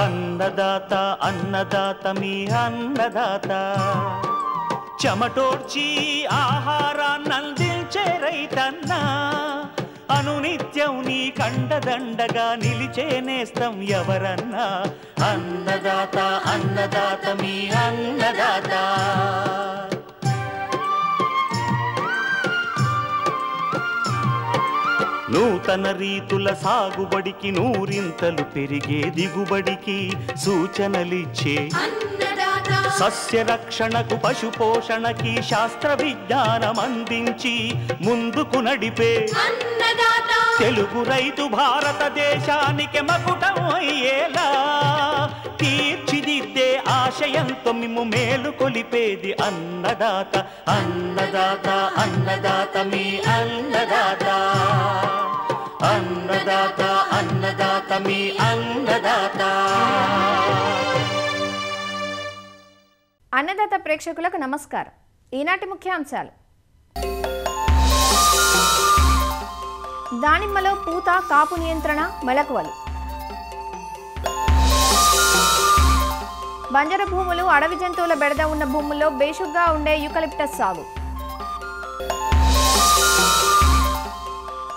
అన్నదాత అన్నదాత మీ అన్నదాత చెమటోడ్చి ఆహారాన్నందించే రైతన్నా అనునిత్యం నీ కండదండగా నిలిచే నేస్తం ఎవరన్నా అన్నదాత అన్నదాత మీ అన్నదాత నూతన రీతుల సాగుబడికి నూరింతలు పెరిగే దిగుబడికి సూచనలిచ్చే సస్య రక్షణకు పశు పోషణకి శాస్త్ర విజ్ఞానం అందించి ముందుకు నడిపే తెలుగు రైతు భారతదేశానికి మకుటం అయ్యేలా తీర్చిదిద్దే ఆశయంతో మిమ్ము మేలు కొలిపేది అన్నదాత అన్నదాత అన్నదాత మీ అన్నదాత అన్నదాత అన్నదాత మీ అన్నదాత. అన్నదాత ప్రేక్షకులకు నమస్కారం. ఈనాటి ముఖ్యాంశాలు: దానిమ్మలో పూత కాపు నియంత్రణ మెళకువలు, బంజరు భూములు అడవి జంతువుల బెడద ఉన్న భూముల్లో బేషుగ్గా ఉండే యూకలిప్టస్ సాగు,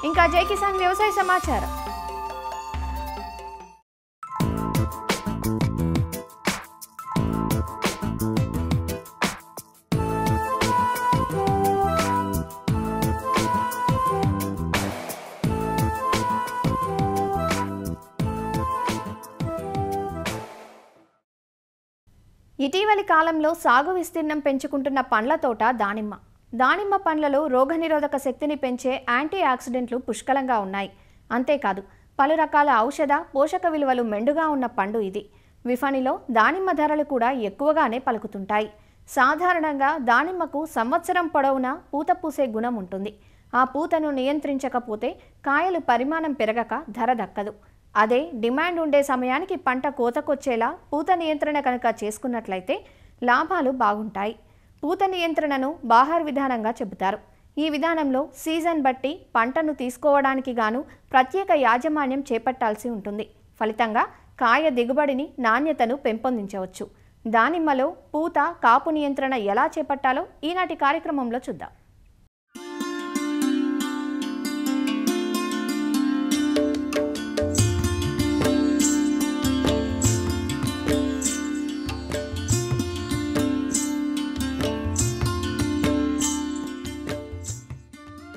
ఇంకా జై కిసాన్ వ్యవసాయ సమాచారం. ఇటీవలి కాలంలో సాగు విస్తీర్ణం పెంచుకుంటున్న పండ్ల తోట దానిమ్మ. దానిమ్మ పండ్లలో రోగనిరోధక శక్తిని పెంచే యాంటీ ఆక్సిడెంట్లు పుష్కలంగా ఉన్నాయి. అంతేకాదు పలు రకాల ఔషధ పోషక విలువలు మెండుగా ఉన్న పండు ఇది. విఫణిలో దానిమ్మ ధరలు కూడా ఎక్కువగానే పలుకుతుంటాయి. సాధారణంగా దానిమ్మకు సంవత్సరం పొడవునా పూత పూసే గుణం ఉంటుంది. ఆ పూతను నియంత్రించకపోతే కాయలు పరిమాణం పెరగక ధర దక్కదు. అదే డిమాండ్ ఉండే సమయానికి పంట కోతకొచ్చేలా పూత నియంత్రణ కనుక చేసుకున్నట్లయితే లాభాలు బాగుంటాయి. పూత నియంత్రణను బాహార్ విధానంగా చెబుతారు. ఈ విధానంలో సీజన్ బట్టి పంటను తీసుకోవడానికి గాను ప్రత్యేక యాజమాన్యం చేపట్టాల్సి ఉంటుంది. ఫలితంగా కాయ దిగుబడిని నాణ్యతను పెంపొందించవచ్చు. దానిమ్మలో పూత కాపు నియంత్రణ ఎలా చేపట్టాలో ఈనాటి కార్యక్రమంలో చూద్దాం.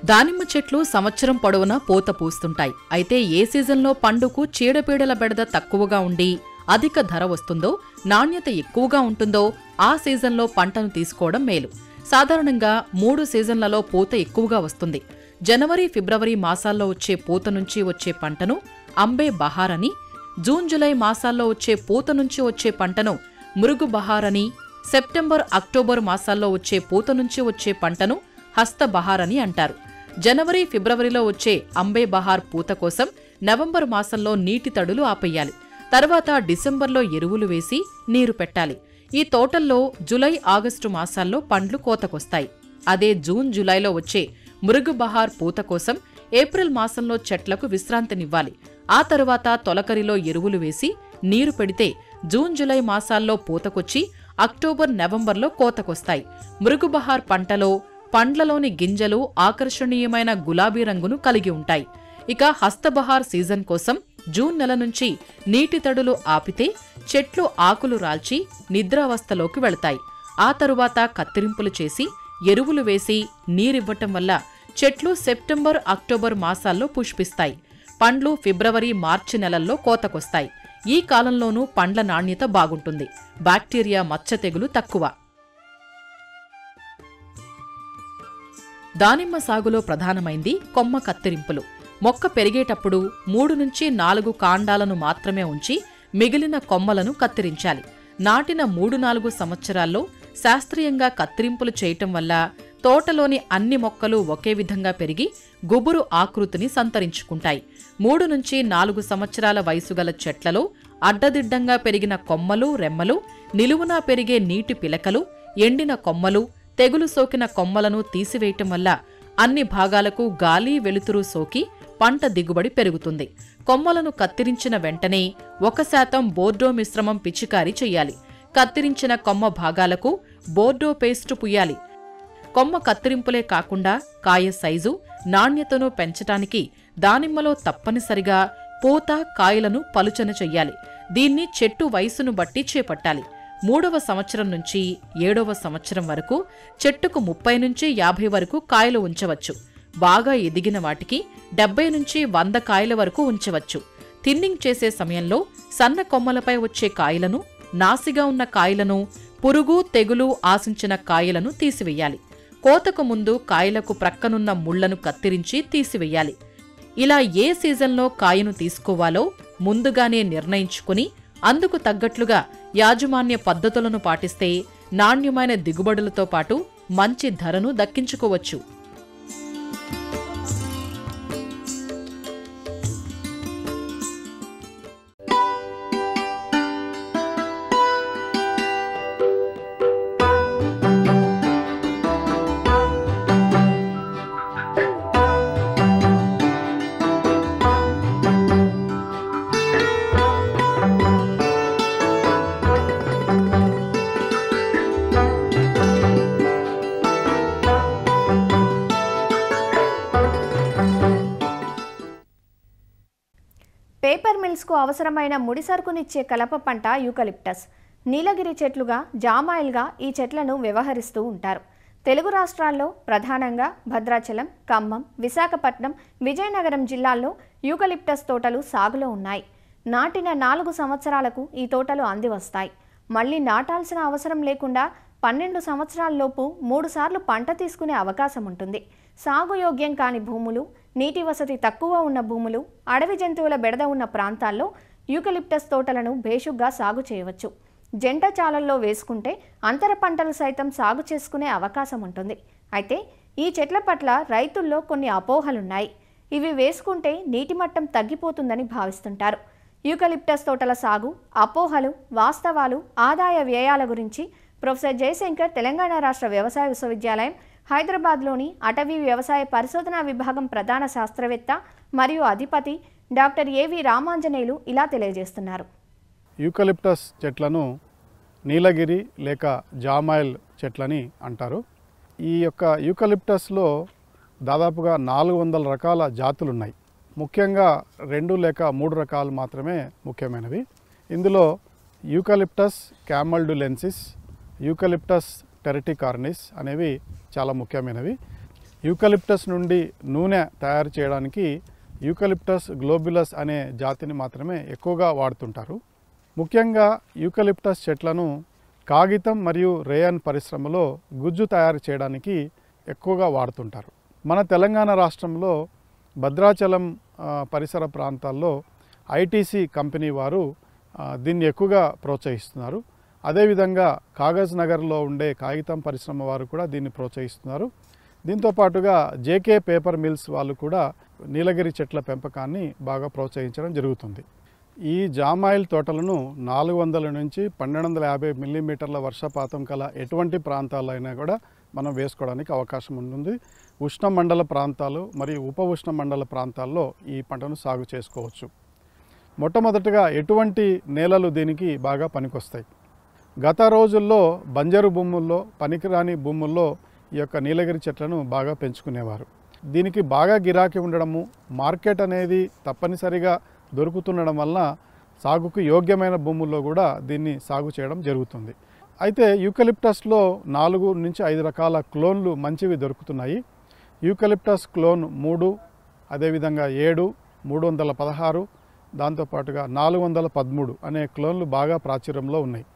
దానిమ్మ చెట్లు సంవత్సరం పొడవునా పూత పూస్తుంటాయి. అయితే ఏ సీజన్లో పండుకు చీడపీడల బెడద తక్కువగా ఉండి అధిక ధర వస్తుందో, నాణ్యత ఎక్కువగా ఉంటుందో ఆ సీజన్లో పంటను తీసుకోవడం మేలు. సాధారణంగా 3 సీజన్లలో పూత ఎక్కువగా వస్తుంది. జనవరి, ఫిబ్రవరి మాసాల్లో వచ్చే పూత నుంచి వచ్చే పంటను అంబే బహార్ అని, జూన్, జులై మాసాల్లో వచ్చే పూత నుంచి వచ్చే పంటను మురుగు బహార్ అని, సెప్టెంబర్, అక్టోబర్ మాసాల్లో వచ్చే పూత నుంచి వచ్చే పంటను హస్త బహార్ అని అంటారు. జనవరి, ఫిబ్రవరిలో వచ్చే అంబే బహార్ పూత కోసం నవంబర్ మాసంలో నీటి తడులు ఆపేయాలి. తర్వాత డిసెంబర్లో ఎరువులు వేసి నీరు పెట్టాలి. ఈ తోటల్లో జులై, ఆగస్టు మాసాల్లో పండ్లు కోతకొస్తాయి. అదే జూన్, జులైలో వచ్చే మురుగు బహార్ పూత కోసం ఏప్రిల్ మాసంలో చెట్లకు విశ్రాంతినివ్వాలి. ఆ తరువాత తొలకరిలో ఎరువులు వేసి నీరు పెడితే జూన్, జులై మాసాల్లో పూతకొచ్చి అక్టోబర్, నవంబర్లో కోతకొస్తాయి. మురుగు బహార్ పంటలో పండ్లలోని గింజలు ఆకర్షణీయమైన గులాబీ రంగును కలిగి ఉంటాయి. ఇక హస్తబహార్ సీజన్ కోసం జూన్ నెల నుంచి నీటి తడులు ఆపితే చెట్లు ఆకులు రాల్చి నిద్రావస్థలోకి వెళతాయి. ఆ తరువాత కత్తిరింపులు చేసి ఎరువులు వేసి నీరివ్వటం వల్ల చెట్లు సెప్టెంబర్, అక్టోబర్ మాసాల్లో పుష్పిస్తాయి. పండ్లు ఫిబ్రవరి, మార్చి నెలల్లో కోతకొస్తాయి. ఈ కాలంలోనూ పండ్ల నాణ్యత బాగుంటుంది. బ్యాక్టీరియా, మచ్చ తెగులు తక్కువ. దానిమ్మ సాగులో ప్రధానమైంది కొమ్మ కత్తిరింపులు. మొక్క పెరిగేటప్పుడు 3 నుంచి 4 కాండాలను మాత్రమే ఉంచి మిగిలిన కొమ్మలను కత్తిరించాలి. నాటిన 3-4 సంవత్సరాల్లో శాస్త్రీయంగా కత్తిరింపులు చేయటం వల్ల తోటలోని అన్ని మొక్కలు ఒకే విధంగా పెరిగి గుబురు ఆకృతిని సంతరించుకుంటాయి. 3 నుంచి 4 సంవత్సరాల వయసు గల చెట్లలో అడ్డదిడ్డంగా పెరిగిన కొమ్మలు, రెమ్మలు, నిలువునా పెరిగే నీటి పిలకలు, ఎండిన కొమ్మలు, తెగులు సోకిన కొమ్మలను తీసివేయటం వల్ల అన్ని భాగాలకు గాలి, వెలుతురు సోకి పంట దిగుబడి పెరుగుతుంది. కొమ్మలను కత్తిరించిన వెంటనే 1% బోర్డో మిశ్రమం పిచికారీ చెయ్యాలి. కత్తిరించిన కొమ్మ భాగాలకు బోర్డో పేస్టు పుయ్యాలి. కొమ్మ కత్తిరింపులే కాకుండా కాయ సైజు, నాణ్యతను పెంచటానికి దానిమ్మలో తప్పనిసరిగా పూత, కాయలను పలుచన చెయ్యాలి. దీన్ని చెట్టు వయసును బట్టి చేపట్టాలి. 3వ సంవత్సరం నుంచి 7వ సంవత్సరం వరకు చెట్టుకు 30 నుంచి 50 వరకు కాయలు ఉంచవచ్చు. బాగా ఎదిగిన వాటికి 70 నుంచి 100 కాయల వరకు ఉంచవచ్చు. థిన్నింగ్ చేసే సమయంలో సన్న కొమ్మలపై వచ్చే కాయలను, నాసిగా ఉన్న కాయలను, పురుగు, తెగులు ఆశించిన కాయలను తీసివెయ్యాలి. కోతకు ముందు కాయలకు ప్రక్కనున్న ముళ్లను కత్తిరించి తీసివెయ్యాలి. ఇలా ఏ సీజన్లో కాయను తీసుకోవాలో ముందుగానే నిర్ణయించుకుని అందుకు తగ్గట్లుగా యాజమాన్య పద్ధతులను పాటిస్తే నాణ్యమైన దిగుబడులతో పాటు మంచి ధరను దక్కించుకోవచ్చు. పేపర్ మిల్స్కు అవసరమైన ముడి సరుకునిచ్చే కలప పంట యూకలిప్టస్. నీలగిరి చెట్లుగా, జామాయిల్గా ఈ చెట్లను వ్యవహరిస్తూ ఉంటారు. తెలుగు రాష్ట్రాల్లో ప్రధానంగా భద్రాచలం, ఖమ్మం, విశాఖపట్నం, విజయనగరం జిల్లాల్లో యూకలిప్టస్ తోటలు సాగులో ఉన్నాయి. నాటిన 4 సంవత్సరాలకు ఈ తోటలు అందివస్తాయి. మళ్లీ నాటాల్సిన అవసరం లేకుండా 12 సంవత్సరాల్లోపు 3 సార్లు పంట తీసుకునే అవకాశం ఉంటుంది. సాగు యోగ్యం కాని భూములు, నీటి వసతి తక్కువ ఉన్న భూములు, అడవి జంతువుల బెడద ఉన్న ప్రాంతాల్లో యూకలిప్టస్ తోటలను భేషుగ్గా సాగు చేయవచ్చు. జంట చాలల్లో వేసుకుంటే అంతర పంటలు సైతం సాగు చేసుకునే అవకాశం ఉంటుంది. అయితే ఈ చెట్ల పట్ల రైతుల్లో కొన్ని అపోహలున్నాయి. ఇవి వేసుకుంటే నీటి మట్టం తగ్గిపోతుందని భావిస్తుంటారు. యూకలిప్టస్ తోటల సాగు, అపోహలు, వాస్తవాలు, ఆదాయ వ్యయాల గురించి ప్రొఫెసర్ జయశంకర్ తెలంగాణ రాష్ట్ర వ్యవసాయ విశ్వవిద్యాలయం హైదరాబాద్లోని అటవీ వ్యవసాయ పరిశోధనా విభాగం ప్రధాన శాస్త్రవేత్త మరియు అధిపతి డాక్టర్ ఏవి రామాంజనేయులు ఇలా తెలియజేస్తున్నారు. యూకలిప్టస్ చెట్లను నీలగిరి లేక జామాయిల్ చెట్లని అంటారు. ఈ యొక్క యూకలిప్టస్లో దాదాపుగా 400 రకాల జాతులు ఉన్నాయి. ముఖ్యంగా 2 లేక 3 రకాలు మాత్రమే ముఖ్యమైనవి. ఇందులో యూకలిప్టస్ క్యామల్డులెన్సిస్, యూకలిప్టస్ టెరిటికార్నిస్ అనేవి చాలా ముఖ్యమైనవి. యూకలిప్టస్ నుండి నూనె తయారు చేయడానికి యూకలిప్టస్ గ్లోబులస్ అనే జాతిని మాత్రమే ఎక్కువగా వాడుతుంటారు. ముఖ్యంగా యూకలిప్టస్ చెట్లను కాగితం మరియు రేయన్ పరిశ్రమలో గుజ్జు తయారు చేయడానికి ఎక్కువగా వాడుతుంటారు. మన తెలంగాణ రాష్ట్రంలో భద్రాచలం పరిసర ప్రాంతాల్లో ఐటీసీ కంపెనీ వారు దీన్ని ఎక్కువగా ప్రోత్సహిస్తున్నారు. అదేవిధంగా కాగజ్ నగర్లో ఉండే కాగితం పరిశ్రమ వారు కూడా దీన్ని ప్రోత్సహిస్తున్నారు. దీంతో పాటుగా జేకే పేపర్ మిల్స్ వాళ్ళు కూడా నీలగిరి చెట్ల పెంపకాన్ని బాగా ప్రోత్సహించడం జరుగుతుంది. ఈ జామాయిల్ తోటలను 400 నుంచి 1250 మిల్లీమీటర్ల వర్షపాతం కల ఎటువంటి ప్రాంతాల్లో అయినా కూడా మనం వేసుకోవడానికి అవకాశం ఉంటుంది. ఉష్ణమండల ప్రాంతాలు మరియు ఉప ఉష్ణమండల ప్రాంతాల్లో ఈ పంటను సాగు చేసుకోవచ్చు. మొట్టమొదటిగా ఎటువంటి నేలలు దీనికి బాగా పనికొస్తాయి. గత రోజుల్లో బంజరు భూముల్లో, పనికిరాని భూముల్లో ఈ యొక్క నీలగిరి చెట్లను బాగా పెంచుకునేవారు. దీనికి బాగా గిరాకీ ఉండడము, మార్కెట్ అనేది తప్పనిసరిగా దొరుకుతుండడం వల్ల సాగుకు యోగ్యమైన భూముల్లో కూడా దీన్ని సాగు చేయడం జరుగుతుంది. అయితే యూకలిప్టస్లో 4 నుంచి 5 రకాల క్లోన్లు మంచివి దొరుకుతున్నాయి. యూకలిప్టస్ క్లోన్ 3, అదేవిధంగా 7, 316, దాంతోపాటుగా 413 అనే క్లోన్లు బాగా ప్రాచుర్యంలో ఉన్నాయి.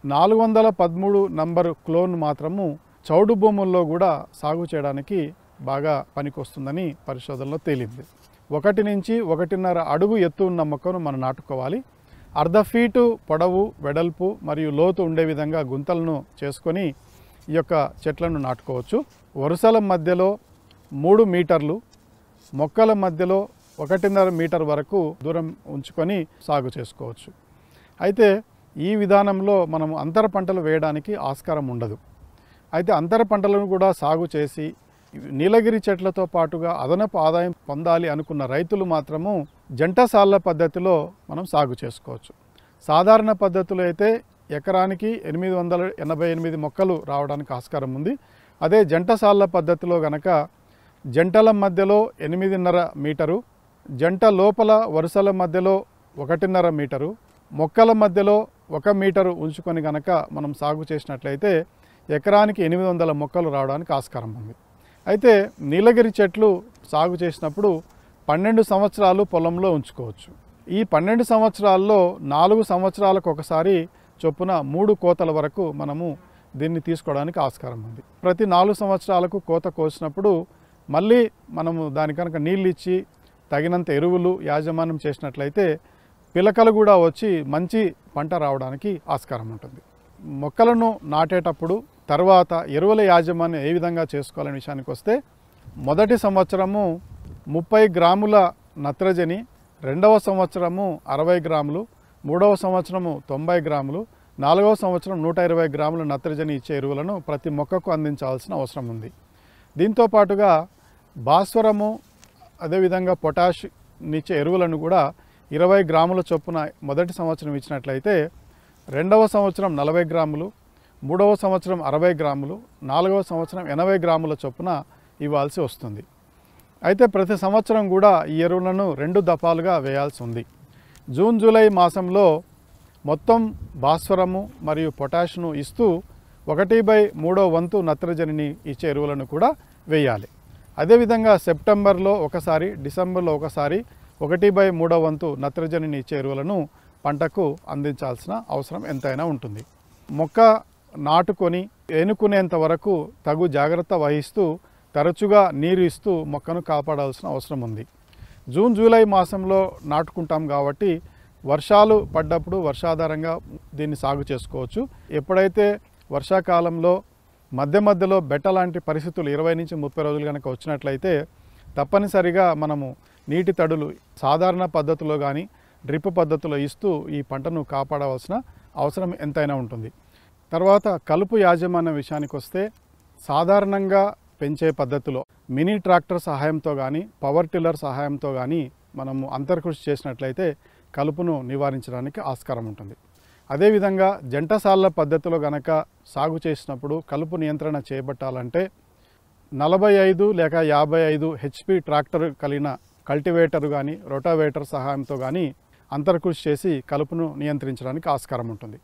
413 నంబరు క్లోన్ మాత్రము చౌడు భూముల్లో కూడా సాగు చేయడానికి బాగా పనికొస్తుందని పరిశోధనలో తేలింది. 1 నుంచి 1.5 అడుగు ఎత్తు ఉన్న మొక్కను మనం నాటుకోవాలి. 1/2 ఫీటు పొడవు, వెడల్పు మరియు లోతు ఉండే విధంగా గుంతలను చేసుకొని ఈ యొక్క చెట్లను నాటుకోవచ్చు. వరుసల మధ్యలో 3 మీటర్లు, మొక్కల మధ్యలో 1.5 మీటర్ వరకు దూరం ఉంచుకొని సాగు చేసుకోవచ్చు. అయితే ఈ విధానంలో మనం అంతర పంటలు వేయడానికి ఆస్కారం ఉండదు. అయితే అంతర పంటలను కూడా సాగు చేసి నీలగిరి చెట్లతో పాటుగా అదనపు ఆదాయం పొందాలి అనుకున్న రైతులు మాత్రము జంట సాళ్ల పద్ధతిలో మనం సాగు చేసుకోవచ్చు. సాధారణ పద్ధతిలో అయితే ఎకరానికి 888 మొక్కలు రావడానికి ఆస్కారం ఉంది. అదే జంట సాళ్ల పద్ధతిలో గనక జంటల మధ్యలో 8.5 మీటరు, జంట లోపల వరుసల మధ్యలో 1.5 మీటరు, మొక్కల మధ్యలో 1 మీటరు ఉంచుకొని గనక మనం సాగు చేసినట్లయితే ఎకరానికి 800 మొక్కలు రావడానికి ఆస్కారం ఉంది. అయితే నీలగిరి చెట్లు సాగు చేసినప్పుడు 12 సంవత్సరాలు పొలంలో ఉంచుకోవచ్చు. ఈ 12 సంవత్సరాల్లో 4 సంవత్సరాలకు ఒకసారి చొప్పున 3 కోతల వరకు మనము దీన్ని తీసుకోవడానికి ఆస్కారం ఉంది. ప్రతి 4 సంవత్సరాలకు కోత కోసినప్పుడు మళ్ళీ మనము దాని కనుక నీళ్ళు ఇచ్చి తగినంత ఎరువులు యాజమాన్యం చేసినట్లయితే పిలకలు కూడా వచ్చి మంచి పంట రావడానికి ఆస్కారం ఉంటుంది. మొక్కలను నాటేటప్పుడు తర్వాత ఎరువుల యాజమాన్యం ఏ విధంగా చేసుకోవాలనే విషయానికి వస్తే మొదటి సంవత్సరము 30 గ్రాముల నత్రజని, రెండవ సంవత్సరము 60 గ్రాములు, మూడవ సంవత్సరము 90 గ్రాములు, నాలుగవ సంవత్సరం 120 గ్రాముల నత్రజని ఇచ్చే ఎరువులను ప్రతి మొక్కకు అందించాల్సిన అవసరం ఉంది. దీంతో పాటుగా భాస్వరము అదేవిధంగా పొటాష్ ఇచ్చే ఎరువులను కూడా 20 గ్రాముల చొప్పున మొదటి సంవత్సరం ఇచ్చినట్లయితే రెండవ సంవత్సరం 40 గ్రాములు, మూడవ సంవత్సరం 60 గ్రాములు, నాలుగవ సంవత్సరం 80 గ్రాముల చొప్పున ఇవ్వాల్సి వస్తుంది. అయితే ప్రతి సంవత్సరం కూడా ఈ ఎరువులను 2 దఫాలుగా వేయాల్సి ఉంది. జూన్ జూలై మాసంలో మొత్తం భాస్వరము మరియు పొటాష్ను ఇస్తూ 1/3 వంతు నత్రజనిని ఇచ్చే ఎరువులను కూడా వేయాలి. అదేవిధంగా సెప్టెంబర్లో ఒకసారి, డిసెంబర్లో ఒకసారి 1/3 వంతు నత్రజనిని ఇచ్చే ఎరువులను పంటకు అందించాల్సిన అవసరం ఎంతైనా ఉంటుంది. మొక్క నాటుకొని ఏనుకునేంత వరకు తగు జాగ్రత్త వహిస్తూ తరచుగా నీరు ఇస్తూ మొక్కను కాపాడాల్సిన అవసరం ఉంది. జూన్ జూలై మాసంలో నాటుకుంటాం కాబట్టి వర్షాలు పడ్డప్పుడు వర్షాధారంగా దీన్ని సాగు చేసుకోవచ్చు. ఎప్పుడైతే వర్షాకాలంలో మధ్యలో బెట్ట లాంటి పరిస్థితులు 20 నుంచి 30 రోజులు కనుక వచ్చినట్లయితే తప్పనిసరిగా మనము నీటి తడులు సాధారణ పద్ధతిలో కానీ డ్రిప్ పద్ధతిలో ఇస్తూ ఈ పంటను కాపాడవలసిన అవసరం ఎంతైనా ఉంటుంది. తర్వాత కలుపు యాజమాన్య విషయానికి వస్తే సాధారణంగా పెంచే పద్ధతిలో మినీ ట్రాక్టర్ సహాయంతో కానీ పవర్ టిల్లర్ సహాయంతో కానీ మనము అంతర్కృషి చేసినట్లయితే కలుపును నివారించడానికి ఆస్కారం ఉంటుంది. అదేవిధంగా జంటసాళ్ల పద్ధతిలో గనక సాగు చేసినప్పుడు కలుపు నియంత్రణ చేపట్టాలంటే 45 లేక 55 HP ట్రాక్టర్ కలిగిన కల్టివేటర్ కానీ రోటావేటర్ సహాయంతో కానీ అంతర్కృషి చేసి కలుపును నియంత్రించడానికి ఆస్కారం ఉంటుంది.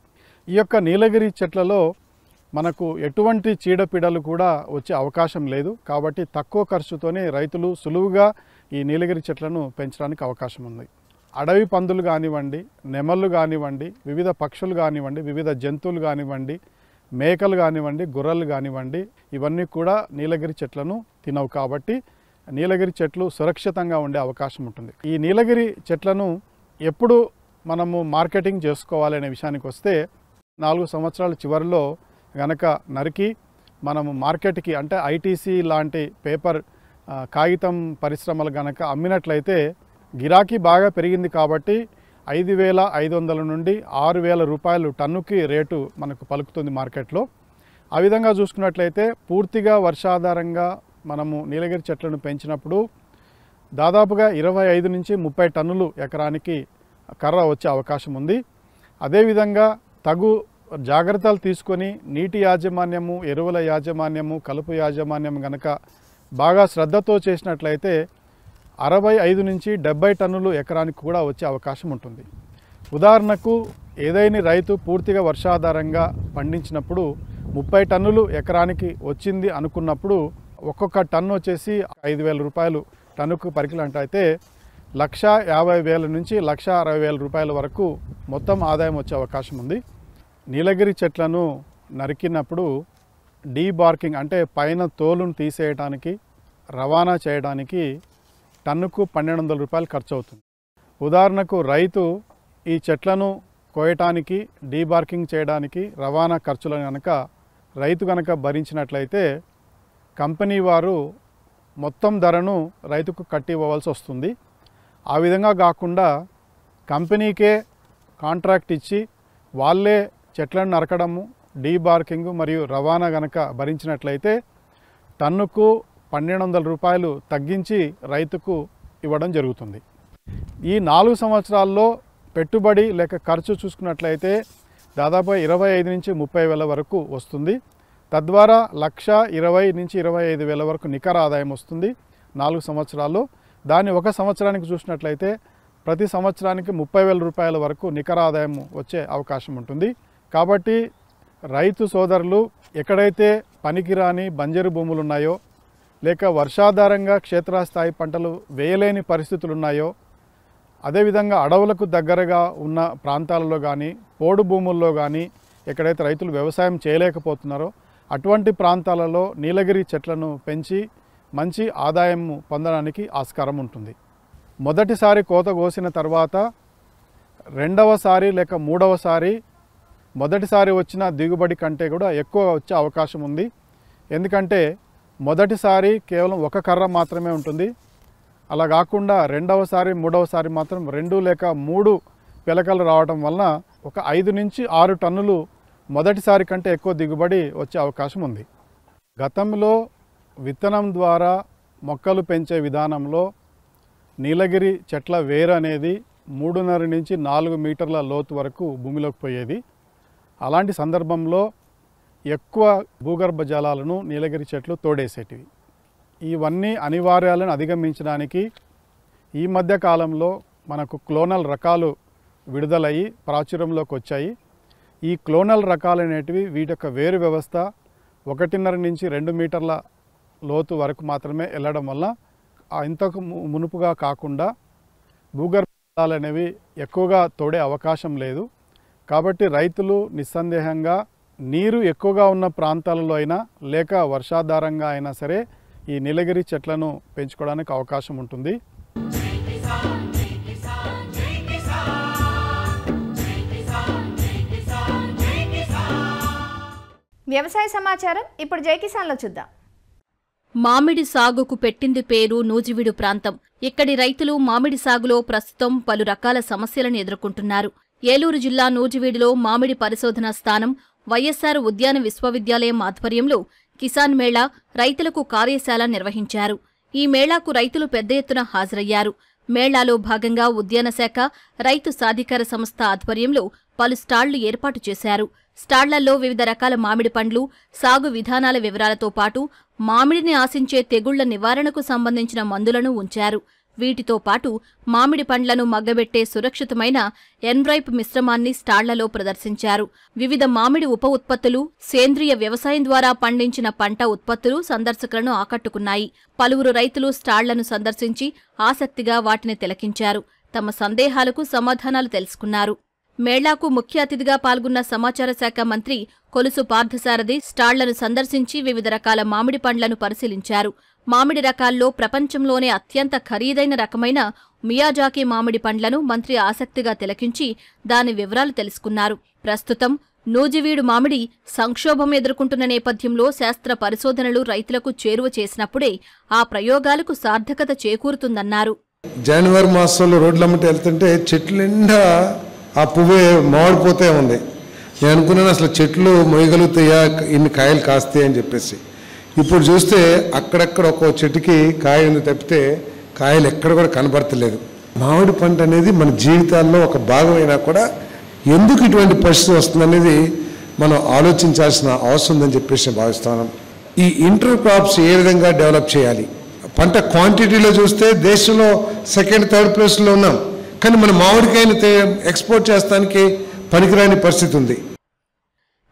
ఈ యొక్క నీలగిరి చెట్లలో మనకు ఎటువంటి చీడపీడలు కూడా వచ్చే అవకాశం లేదు. కాబట్టి తక్కువ ఖర్చుతోనే రైతులు సులువుగా ఈ నీలగిరి చెట్లను పెంచడానికి అవకాశం ఉంది. అడవి పందులు కానివ్వండి, నెమళ్ళు కానివ్వండి, వివిధ పక్షులు కానివ్వండి, వివిధ జంతువులు కానివ్వండి, మేకలు కానివ్వండి, గుర్రలు కానివ్వండి, ఇవన్నీ కూడా నీలగిరి చెట్లను తినవు. కాబట్టి నీలగిరి చెట్లు సురక్షితంగా ఉండే అవకాశం ఉంటుంది. ఈ నీలగిరి చెట్లను ఎప్పుడు మనము మార్కెటింగ్ చేసుకోవాలనే విషయానికి వస్తే 4 సంవత్సరాల చివరిలో గనక నరికి మనము మార్కెట్కి అంటే ఐటీసీ లాంటి పేపర్ కాగితం పరిశ్రమలు గనక అమ్మినట్లయితే గిరాకీ బాగా పెరిగింది. కాబట్టి 5,500 నుండి 6,000 రూపాయలు టన్నుకి రేటు మనకు పలుకుతుంది మార్కెట్లో. ఆ విధంగా చూసుకున్నట్లయితే పూర్తిగా వర్షాధారంగా మనము నీలగిరి చెట్లను పెంచినప్పుడు దాదాపుగా 25 నుంచి 30 టన్నులు ఎకరానికి కర్ర వచ్చే అవకాశం ఉంది. అదేవిధంగా తగు జాగ్రత్తలు తీసుకొని నీటి యాజమాన్యము, ఎరువుల యాజమాన్యము, కలుపు యాజమాన్యం గనక బాగా శ్రద్ధతో చేసినట్లయితే 65 నుంచి 70 టన్నులు ఎకరానికి కూడా వచ్చే అవకాశం ఉంటుంది. ఉదాహరణకు ఏదైనా రైతు పూర్తిగా వర్షాధారంగా పండించినప్పుడు 30 టన్నులు ఎకరానికి వచ్చింది అనుకున్నప్పుడు ఒక్కొక్క టన్ను వచ్చేసి 5,000 రూపాయలు టన్నుకు పరికిలంటైతే 1,50,000 నుంచి 1,60,000 రూపాయల వరకు మొత్తం ఆదాయం వచ్చే అవకాశం ఉంది. నీలగిరి చెట్లను నరికినప్పుడు డీబార్కింగ్ అంటే పైన తోలును తీసేయడానికి రవాణా చేయడానికి టన్నుకు 1,200 రూపాయలు ఖర్చు అవుతుంది. ఉదాహరణకు రైతు ఈ చెట్లను కోయటానికి, డీబార్కింగ్ చేయడానికి రవాణా ఖర్చులను కనుక రైతు కనుక భరించినట్లయితే కంపెనీ వారు మొత్తం ధరను రైతుకు కట్టి ఇవ్వవలసి వస్తుంది. ఆ విధంగా కాకుండా కంపెనీకే కాంట్రాక్ట్ ఇచ్చి వాళ్ళే చెట్లను నరకడము, డీబార్కింగ్ మరియు రవాణా గనక భరించినట్లయితే టన్నుకు 1200 రూపాయలు తగ్గించి రైతుకు ఇవ్వడం జరుగుతుంది. ఈ 4 సంవత్సరాల్లో పెట్టుబడి లేక ఖర్చు చూసుకున్నట్లయితే దాదాపు 25 నుంచి 30 వేల వరకు వస్తుంది. తద్వారా 1,20,000 నుంచి 25,000 వరకు నికర ఆదాయం వస్తుంది 4 సంవత్సరాల్లో. దాన్ని 1 సంవత్సరానికి చూసినట్లయితే ప్రతి సంవత్సరానికి 30,000 రూపాయల వరకు నికర ఆదాయం వచ్చే అవకాశం ఉంటుంది. కాబట్టి రైతు సోదరులు ఎక్కడైతే పనికిరాని బంజరు భూములు ఉన్నాయో లేక వర్షాధారంగా క్షేత్రస్థాయి పంటలు వేయలేని పరిస్థితులు ఉన్నాయో, అదేవిధంగా అడవులకు దగ్గరగా ఉన్న ప్రాంతాలలో కానీ పోడు భూముల్లో కానీ ఎక్కడైతే రైతులు వ్యవసాయం చేయలేకపోతున్నారో అటువంటి ప్రాంతాలలో నీలగిరి చెట్లను పెంచి మంచి ఆదాయం పొందడానికి ఆస్కారం ఉంటుంది. మొదటిసారి కోత కోసిన తర్వాత రెండవసారి లేక మూడవసారి మొదటిసారి వచ్చిన దిగుబడి కంటే కూడా ఎక్కువ వచ్చే అవకాశం ఉంది. ఎందుకంటే మొదటిసారి కేవలం 1 కర్ర మాత్రమే ఉంటుంది. అలా కాకుండా రెండవసారి మూడవసారి మాత్రం 2 లేక 3 పిలకలు రావడం వలన ఒక 5 నుంచి 6 టన్నులు మొదటిసారి కంటే ఎక్కువ దిగుబడి వచ్చే అవకాశం ఉంది. గతంలో విత్తనం ద్వారా మొక్కలు పెంచే విధానంలో నీలగిరి చెట్ల వేరు అనేది 3.5 నుంచి 4 మీటర్ల లోతు వరకు భూమిలోకి పోయేది. అలాంటి సందర్భంలో ఎక్కువ భూగర్భ జలాలను నీలగిరి చెట్లు తోడేసేటివి. ఇవన్నీ అనివార్యాలను అధిగమించడానికి ఈ మధ్య కాలంలో మనకు క్లోనల్ రకాలు విడుదలయ్యి ప్రాచుర్యంలోకి వచ్చాయి. ఈ క్లోనల్ రకాలు అనేటివి వీటి యొక్క వేరు వ్యవస్థ 1.5 నుంచి 2 మీటర్ల లోతు వరకు మాత్రమే వెళ్ళడం వల్ల ఇంతకు మునుపుగా కాకుండా భూగర్భ జలాలు అనేవి ఎక్కువగా తోడే అవకాశం లేదు. కాబట్టి రైతులు నిస్సందేహంగా నీరు ఎక్కువగా ఉన్న ప్రాంతాలలో అయినా లేక వర్షాధారంగా అయినా సరే ఈ నీలగిరి చెట్లను పెంచుకోవడానికి అవకాశం ఉంటుంది. వ్యవసాయ సమాచారం ఇప్పుడు జై కిసాన్లో చూద్దాం. మామిడి సాగుకు పెట్టింది పేరు నూజివీడు ప్రాంతం. ఇక్కడి రైతులు మామిడి సాగులో ప్రస్తుతం పలు రకాల సమస్యలను ఎదుర్కొంటున్నారు. ఏలూరు జిల్లా నూజివీడులో మామిడి పరిశోధనా స్థానం, వైఎస్సార్ ఉద్యాన విశ్వవిద్యాలయం ఆధ్వర్యంలో కిసాన్ మేళా, రైతులకు కార్యశాల నిర్వహించారు. ఈ మేళాకు రైతులు పెద్ద ఎత్తున హాజరయ్యారు. మేళాలో భాగంగా ఉద్యాన శాఖ, రైతు సాధికార సంస్థ ఆధ్వర్యంలో పలు స్టాళ్లు ఏర్పాటు చేశారు. స్టాళ్లలో వివిధ రకాల మామిడి పండ్లు, సాగు విధానాల వివరాలతో పాటు మామిడిని ఆశించే తెగుళ్ల నివారణకు సంబంధించిన మందులను ఉంచారు. వీటితో పాటు మామిడి పండ్లను మగ్గబెట్టే సురక్షితమైన ఎన్రైప్ మిశ్రమాన్ని స్టాళ్లలో ప్రదర్శించారు. వివిధ మామిడి ఉప ఉత్పత్తులు, సేంద్రియ వ్యవసాయం ద్వారా పండించిన పంట ఉత్పత్తులు సందర్శకులను ఆకట్టుకున్నాయి. పలువురు రైతులు స్టాళ్లను సందర్శించి ఆసక్తిగా వాటిని తిలకించారు. తమ సందేహాలకు సమాధానాలు తెలుసుకున్నారు. మేళాకు ముఖ్య అతిథిగా పాల్గొన్న సమాచార శాఖ మంత్రి కొలుసు పార్థసారథి స్టాళ్లను సందర్శించి వివిధ రకాల మామిడి పండ్లను పరిశీలించారు. మామిడి రకాల్లో ప్రపంచంలోనే అత్యంత ఖరీదైన రకమైన మియాజాకి మామిడి పండ్లను మంత్రి ఆసక్తిగా తిలకించి దాని వివరాలు తెలుసుకున్నారు. ప్రస్తుతం నూజివీడు మామిడి సంక్షోభం ఎదుర్కొంటున్న నేపథ్యంలో శాస్త్ర పరిశోధనలు రైతులకు చేరువ చేసినప్పుడే ఆ ప్రయోగాలకు సార్థకత చేకూరుతుందన్నారు. జనవరి మాసంలో రోడ్లమ్మటి వెళ్తుంటే చెట్లు నిండా ఆ పువ్వే మామిడిపోతే ఉంది. నేను అనుకున్నాను అసలు చెట్లు మొయ్యగలుగుతాయా, ఇన్ని కాయలు కాస్తాయి అని చెప్పేసి. ఇప్పుడు చూస్తే అక్కడక్కడ ఒక్కో చెట్టుకి కాయ ఉంది తప్పితే కాయలు ఎక్కడ కూడా కనబడతలేదు. మామిడి పంట అనేది మన జీవితాల్లో ఒక భాగమైనా కూడా ఎందుకు ఇటువంటి పరిస్థితి వస్తుందనేది మనం ఆలోచించాల్సిన అవసరం ఉందని చెప్పేసి భావిస్తాను. ఈ ఇంటర్ క్రాప్స్ ఏ విధంగా డెవలప్ చేయాలి? పంట క్వాంటిటీలో చూస్తే దేశంలో 2nd, 3rd ప్లేస్లో ఉన్నాం. కానీ మన మామిడికాయని ఎక్స్పోర్ట్ చేస్తానికి పనికిరాని పరిస్థితి ఉంది.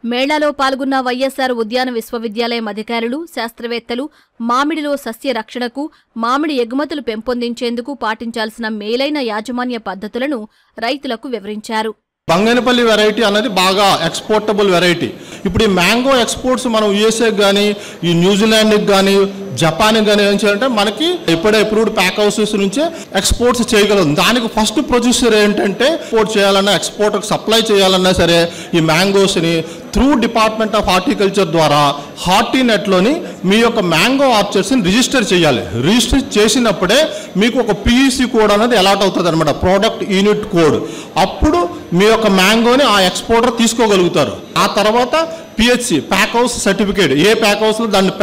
మేళాలో పాల్గొన్న వైఎస్సార్ ఉద్యాన విశ్వవిద్యాలయం అధికారులు, శాస్త్రవేత్తలు మామిడిలో సస్య రక్షణకు, మామిడి ఎగుమతులు పెంపొందించేందుకు పాటించాల్సిన మేలైన యాజమాన్య పద్ధతులను రైతులకు వివరించారు. బంగనపల్లి వెరైటీ అనేది బాగా ఎక్స్పోర్టబుల్ వెరైటీ. ఇప్పుడు ఈ మ్యాంగో ఎక్స్పోర్ట్స్ మనం యూఎస్ఏకి కానీ, ఈ న్యూజిలాండ్కి కానీ, జపాన్కి కానీ ఏం చేయాలంటే మనకి ఇప్పుడే అప్రూవ్డ్ ప్యాక్ హౌసెస్ నుంచే ఎక్స్పోర్ట్స్ చేయగలం. దానికి ఫస్ట్ ప్రొడ్యూసర్ ఏంటంటే ఎక్స్పోర్ట్ చేయాలన్నా, ఎక్స్పోర్ట్కి సప్లై చేయాలన్నా సరే ఈ మ్యాంగోస్ని త్రూ డిపార్ట్మెంట్ ఆఫ్ హార్టికల్చర్ ద్వారా హార్టీనెట్లోని మీ యొక్క మ్యాంగో ఆర్చర్స్ని రిజిస్టర్ చేయాలి. రిజిస్టర్ చేసినప్పుడే మీకు ఒక పిఈసి కోడ్ అనేది అలాట్ అవుతుంది అనమాట, ప్రోడక్ట్ యూనిట్ కోడ్. అప్పుడు మీ యొక్క మ్యాంగోని ఆ ఎక్స్పోర్టర్ తీసుకోగలుగుతారు. ఆ తర్వాత పిహెచ్సి ప్యాక్ హౌస్ సర్టిఫికేట్, ఏ ప్యాక్ హౌస్లో దాన్ని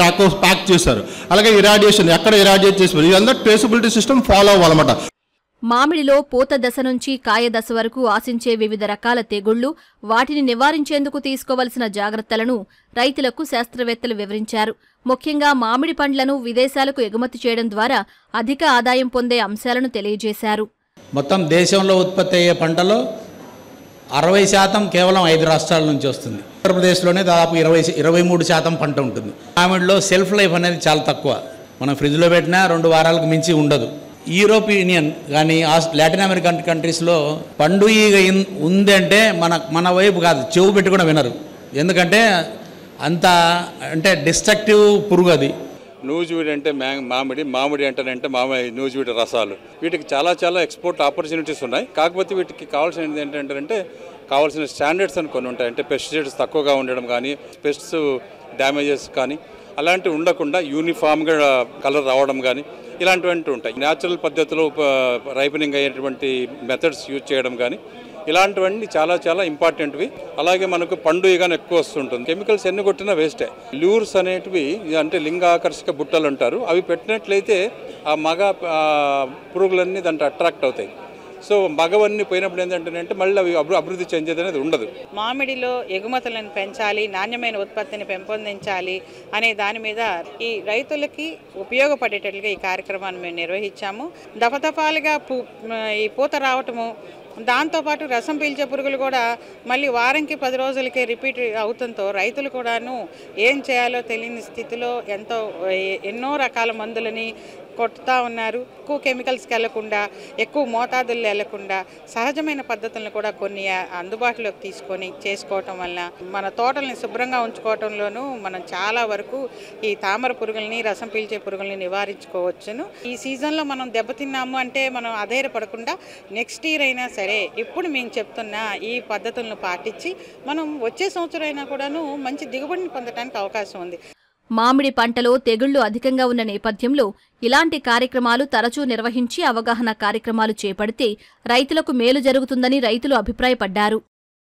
ప్యాక్ చేశారు, అలాగే ఇరాడియేషన్ ఎక్కడ ఇరాడియేట్ చేశారు, ఇదంతా ట్రేసబిలిటీ సిస్టమ్ ఫాలో అవ్వాలన్నమాట. మామిడిలో పూత దశ నుంచి కాయ దశ వరకు ఆశించే వివిధ రకాల తెగుళ్లు, వాటిని నివారించేందుకు తీసుకోవలసిన జాగ్రత్తలను రైతులకు శాస్త్రవేత్తలు వివరించారు. ముఖ్యంగా మామిడి పండ్లను విదేశాలకు ఎగుమతి చేయడం ద్వారా అధిక ఆదాయం పొందే అంశాలను తెలియజేశారు. మొత్తం దేశంలో ఉత్పత్తి అయ్యే పంటలో 60% కేవలం 5 రాష్ట్రాల నుంచి వస్తుంది. ఆంధ్రప్రదేశ్లోనే దాదాపు 23% పంట ఉంటుంది. మామిడిలో సెల్ఫ్ లైఫ్ అనేది చాలా తక్కువ. మనం ఫ్రిడ్జ్లో పెట్టినా 2 వారాలకు మించి ఉండదు. యూరోపియన్ కానీ లాటిన్ అమెరికన్ కంట్రీస్లో పండు ఈగ ఉందంటే మన వైపు కాదు, చెవు పెట్టి కూడా వినరు. ఎందుకంటే అంత అంటే డిస్ట్రక్టివ్ పురుగు అది. నూజివీడు అంటే మామిడి అంటేనంటే నూజివీడు రసాలు, వీటికి చాలా ఎక్స్పోర్ట్ ఆపర్చునిటీస్ ఉన్నాయి. కాకపోతే వీటికి కావాల్సినది ఏంటంటే కావాల్సిన స్టాండర్డ్స్ అని కొన్ని ఉంటాయి. అంటే పెస్టిసైడ్స్ తక్కువగా ఉండడం కానీ, పెస్ట్స్ డ్యామేజెస్ కానీ అలాంటివి ఉండకుండా యూనిఫామ్గా కలర్ రావడం కానీ ఇలాంటివంటి ఉంటాయి. న్యాచురల్ పద్ధతిలో రైపనింగ్ అయ్యేటువంటి మెథడ్స్ యూజ్ చేయడం కానీ ఇలాంటివన్నీ చాలా ఇంపార్టెంట్వి. అలాగే మనకు పండు ఈగను ఎక్కువ వస్తుంటుంది. కెమికల్స్ ఎన్ని కొట్టినా వేస్టే. ల్యూర్స్ అనేటివి అంటే లింగాకర్షక బుట్టలు అంటారు, అవి పెట్టినట్లయితే ఆ మగ పురుగులన్నీ దాంట్లో అట్రాక్ట్ అవుతాయి. సో మగవన్నీ పోయినప్పుడు ఏంటంటే మళ్ళీ అవి అభివృద్ధి చెందేది అనేది ఉండదు. మామిడిలో ఎగుమతులను పెంచాలి, నాణ్యమైన ఉత్పత్తిని పెంపొందించాలి అనే దాని మీద ఈ రైతులకి ఉపయోగపడేటట్లుగా ఈ కార్యక్రమాన్ని మేము నిర్వహించాము. దఫదఫాలుగా ఈ పూత రావటము, దాంతోపాటు రసం పీల్చే పురుగులు కూడా మళ్ళీ వారంకి 10 రోజులకే రిపీట్ అవుతుందో రైతులు కూడాను ఏం చేయాలో తెలియని స్థితిలో ఎన్నో రకాల మందులని కొట్టుతూ ఉన్నారు. ఎక్కువ కెమికల్స్కి వెళ్లకుండా, ఎక్కువ మోతాదులు వెళ్లకుండా సహజమైన పద్ధతులను కూడా కొన్ని అందుబాటులోకి తీసుకొని చేసుకోవటం వల్ల మన తోటల్ని శుభ్రంగా ఉంచుకోవటంలోనూ మనం చాలా వరకు ఈ తామర పురుగుల్ని, రసం పీల్చే పురుగుల్ని నివారించుకోవచ్చును. ఈ సీజన్లో మనం దెబ్బతిన్నాము అంటే మనం అధైర్యపడకుండా నెక్స్ట్ ఇయర్ అయినా సరే ఇప్పుడు మేము చెప్తున్న ఈ పద్ధతులను పాటించి మనం వచ్చే సంవత్సరం అయినా కూడాను మంచి దిగుబడిని పొందడానికి అవకాశం ఉంది. మామిడి పంటలో తెగుళ్లు అధికంగా ఉన్న నేపథ్యంలో ఇలాంటి కార్యక్రమాలు తరచూ నిర్వహించి అవగాహన కార్యక్రమాలు చేపడితే రైతులకు మేలు జరుగుతుందని రైతులు అభిప్రాయపడ్డారు.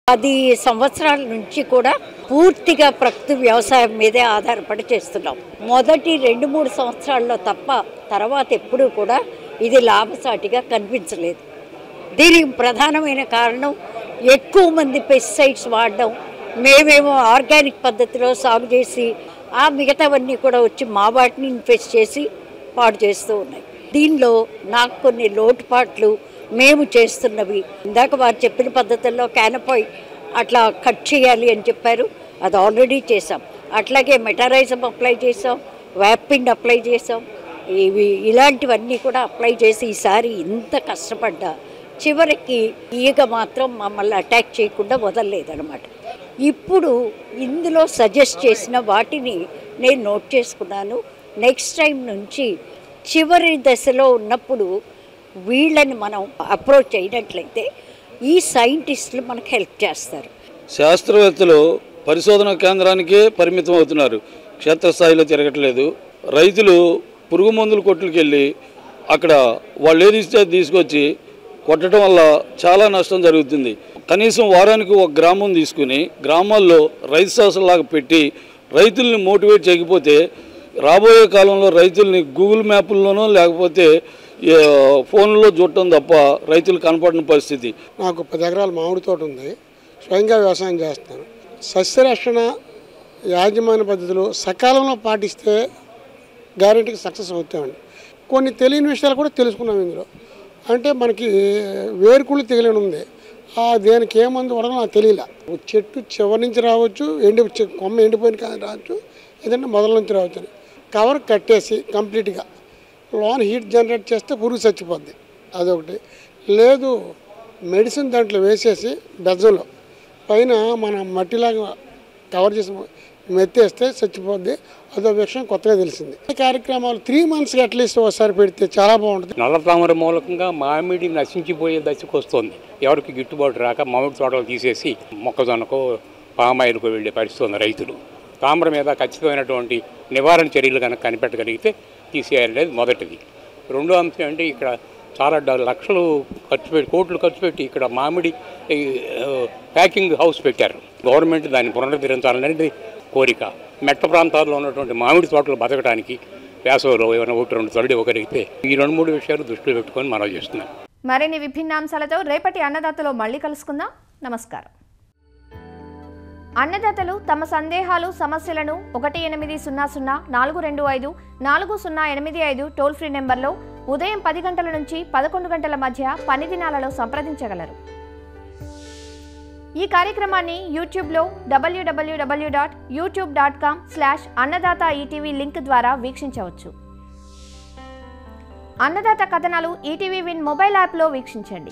10 సంవత్సరాల నుంచి కూడా పూర్తిగా ప్రకృతి వ్యవసాయం మీదే ఆధారపడి చేస్తున్నాం. మొదటి 2-3 సంవత్సరాల్లో తప్ప తర్వాత ఎప్పుడూ కూడా ఇది లాభసాటిగా కనిపించలేదు. దీనికి ప్రధానమైన కారణం ఎక్కువ మంది పెస్టిసైడ్స్ వాడడం, మేమేమో ఆర్గానిక్ పద్ధతిలో సాగు చేసి ఆ మిగతావన్నీ కూడా వచ్చి మా వాటిని ఇన్ఫెస్ట్ చేసి పాడు చేస్తూ ఉన్నాయి. దీనిలో నాకు కొన్ని లోటుపాట్లు మేము చేస్తున్నవి, ఇందాక వారు చెప్పిన పద్ధతుల్లో క్యానపాయ్ అట్లా కట్ చేయాలి అని చెప్పారు, అది ఆల్రెడీ చేసాం. అట్లాగే మెటారైజం అప్లై చేసాం, వ్యాపిండ్ అప్లై చేసాం. ఇలాంటివన్నీ కూడా అప్లై చేసి ఈసారి ఇంత కష్టపడ్డా చివరికి ఈగ మాత్రం మమ్మల్ని అటాక్ చేయకుండా వదలలేదన్నమాట. ఇప్పుడు ఇందులో సజెస్ట్ చేసిన వాటిని నేను నోట్ చేసుకున్నాను. నెక్స్ట్ టైం నుంచి చివరి దశలో ఉన్నప్పుడు వీళ్ళని మనం అప్రోచ్ అయినట్లయితే ఈ సైంటిస్టులు మనకు హెల్ప్ చేస్తారు. శాస్త్రవేత్తలు పరిశోధన కేంద్రానికే పరిమితం అవుతున్నారు, క్షేత్రస్థాయిలో తిరగట్లేదు. రైతులు పురుగు మందుల కొట్టులకు వెళ్ళి అక్కడ వాళ్ళు ఏది ఇస్తే తీసుకొచ్చి కొట్టడం వల్ల చాలా నష్టం జరుగుతుంది. కనీసం వారానికి ఒక గ్రామం తీసుకుని గ్రామాల్లో రైతు సదస్సులాగా పెట్టి రైతుల్ని మోటివేట్ చేయకపోతే రాబోయే కాలంలో రైతుల్ని గూగుల్ మ్యాప్ల్లోనో లేకపోతే ఫోన్లో చూడటం తప్ప రైతులు కనపడిన పరిస్థితి. నాకు 10 ఎకరాల మామిడి తోట ఉంది, స్వయంగా వ్యవసాయం చేస్తాను. సస్యరక్షణ యాజమాన్య పద్ధతులు సకాలంలో పాటిస్తే గ్యారెంటీకి సక్సెస్ అవుతామండి. కొన్ని తెలియని విషయాలు కూడా తెలుసుకున్నాం ఇందులో. అంటే మనకి వేరుకుళ్ళు తెగిలిన ఉంది, దేనికి ఏ మందు వాడడం నాకు తెలియలే. చెట్టు చివరి నుంచి రావచ్చు, కొమ్మ ఎండిపోయిన కానీ రావచ్చు, ఏదంటే మొదల నుంచి రావచ్చు. కవర్ కట్టేసి కంప్లీట్గా లోన్ హీట్ జనరేట్ చేస్తే పురుగు చచ్చిపోద్ది, అదొకటి. లేదు మెడిసిన్ దాంట్లో వేసేసి డజన్లో పైన మన మట్టిలాగా కవర్ చేసి మెత్తేస్తే చచ్చిపోద్ది, అదో విషయం కొత్తగా తెలిసింది. ఈ కార్యక్రమాలు 3 monthsకి అట్లీస్ట్ ఒకసారి పెడితే చాలా బాగుంటుంది. నల్ల తామర మూలకంగా మామిడి నశించిపోయే దశకు వస్తుంది. ఎవరికి గిట్టుబాటు రాక మామిడి తోటలు తీసేసి మొక్కజొన్నకో పామాయిల్కు వెళ్ళే పరిస్థితి ఉన్న రైతులు తామ్ర మీద ఖచ్చితమైనటువంటి నివారణ చర్యలు కనుక కనిపెట్టగలిగితే తీసేయాలనేది మొదటిది. రెండో అంశం అంటే ఇక్కడ చాలా లక్షలు ఖర్చు పెట్టి కోట్లు ఖర్చు పెట్టి ఇక్కడ మామిడి ప్యాకింగ్ హౌస్ పెట్టారు. గవర్నమెంట్ దాన్ని పునరుద్ధరించాలనేది కోరిక. మెట్ట ప్రాంతాల్లో ఉన్నటువంటి మామిడి తోటలు బతకడానికి వేసవిలో ఏమైనా 1-2 తొలడి ఒకరిగితే ఈ 2-3 విషయాలు దృష్టిలో పెట్టుకొని మనం చేస్తున్నాం. మరిన్ని విభిన్న అంశాలతో రేపటి అన్నదాతలో మళ్ళీ కలుసుకుందాం. నమస్కారం. అన్నదాతలు తమ సందేహాలు సమస్యలను 1800-425-4085 టోల్ ఫ్రీ నెంబర్లో ఉదయం 10 గంటల నుంచి 11 గంటల మధ్య పని దినాలలో సంప్రదించగలరు. ఈ కార్యక్రమాన్ని యూట్యూబ్లో www.youtube.com/అన్నదాత-ఈటీవీ లింక్ ద్వారా వీక్షించవచ్చు. అన్నదాత కథనాలు ఈటీవీ విన్ మొబైల్ యాప్లో వీక్షించండి.